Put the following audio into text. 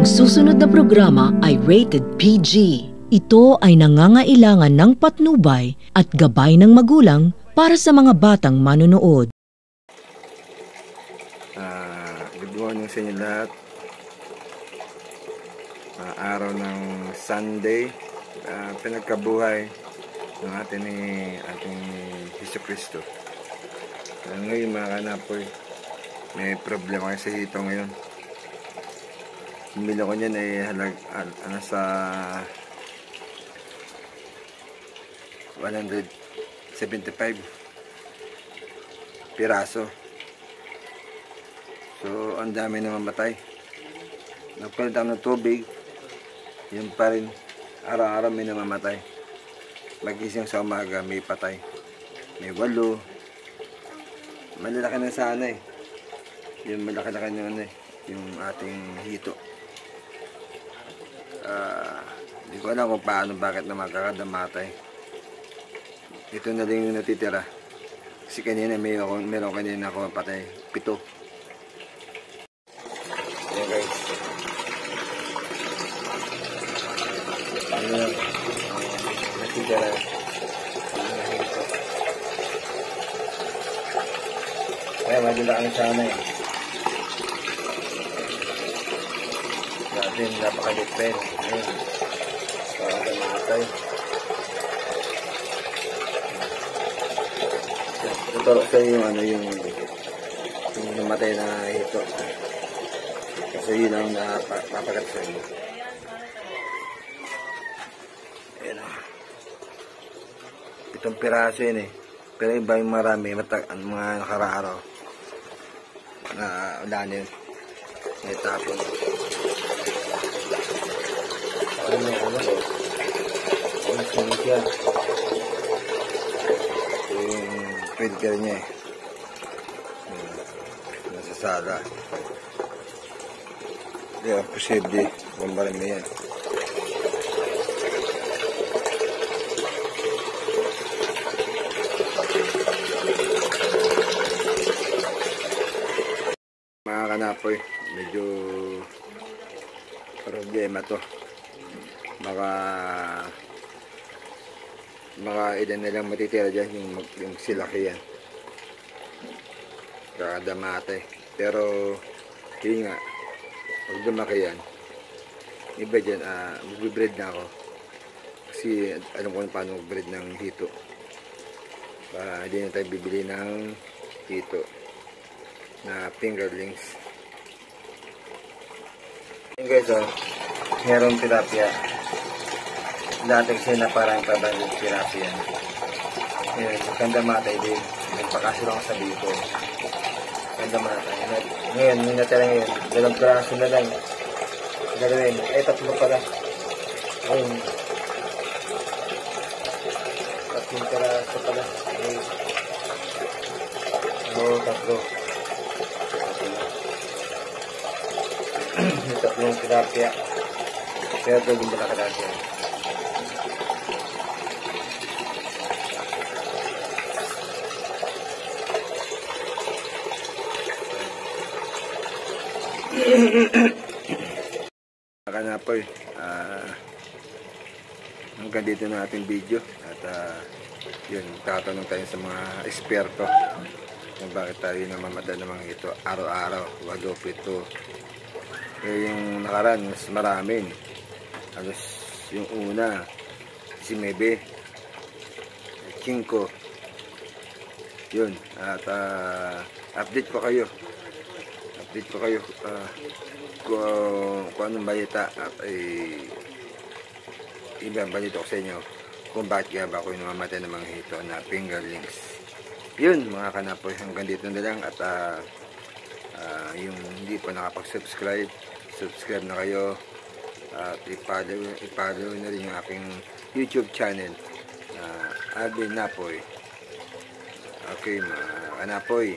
Ang susunod na programa ay rated PG. Ito ay nangangailangan ng patnubay at gabay ng magulang para sa mga batang manonood. Good morning sa inyo lahat. Araw ng Sunday, pinagkabuhay ng ating Jesucristo. Ngayon mga kanapoy, may problema kayo sa hito ngayon. Bumili ko niyan ay nasa 175 piraso. So, ang dami na mamatay. Nagpalit ako ng tubig, yun pa rin. Araw-araw may namamatay. Magising sa umaga, may patay. May 8. Malalaki na sana eh. Yung malaki-laki na yung ating hito. Hindi ko alam kung paano, bakit na magkakadamatay. Ito na lang yung natitira. Kasi kanina meron kanina ako patay. 7. Ayan guys. Ano yung natitira. Kaya madula kang sana eh. Natin napaka-depend. Ayan. Parang namatay. Tuturo sa yung yung namatay na hito. Kasi yun ang napapagat sa inyo. Ayan o. 7 piraso yun eh. Pero iba yung marami, mga nakaraaraw na ulanin. May tapon. Ano may ano o? Ano sinig yan? Yung filter niya eh. Nasa sala. Hindi ang posible. Bumbarin mo yan. Mga kanapoy, medyo problema to. Baka ilan na lang matitira dyan yung silaki yan. Kakadamatay. Pero yun nga, pag dumaki yan, iba dyan, mag-breed na ako. Kasi alam ko na paano mag-breed ng hito. Para hindi na tayo bibili ng hito na fingerlings. Ayan guys, merong tilapia. Dati kasi na parang tabang yung tilapia. Ayan, magkandamatay din. Nagpakasyo lang sa dito. Magkandamatay. Ngayon, may natira ngayon. 2 piraso na lang. Galawin. 3 pala. Ayun. 3 piraso pala. Ayun. 3. May 3 tilapia. Pero ito yung malakadasya. Kanapoy, hanggang dito na ating video at yun, tatanong tayo sa mga eksperto kung bakit tayo namamatay ng mga ito araw-araw, 8. Yung nakaraan mas marami, alos yung una 19, 5 yun, at update ko kayo kung anong balita at ibang balita ko sa inyo kung bakit kaya ba ako namamatay ng mga hito na fingerlings. Yun mga kanapoy, hanggang dito na lang at yung hindi pa nakapag-subscribe, subscribe na kayo at i-follow na rin yung aking YouTube channel Alvin Napoy. Okay mga kanapoy.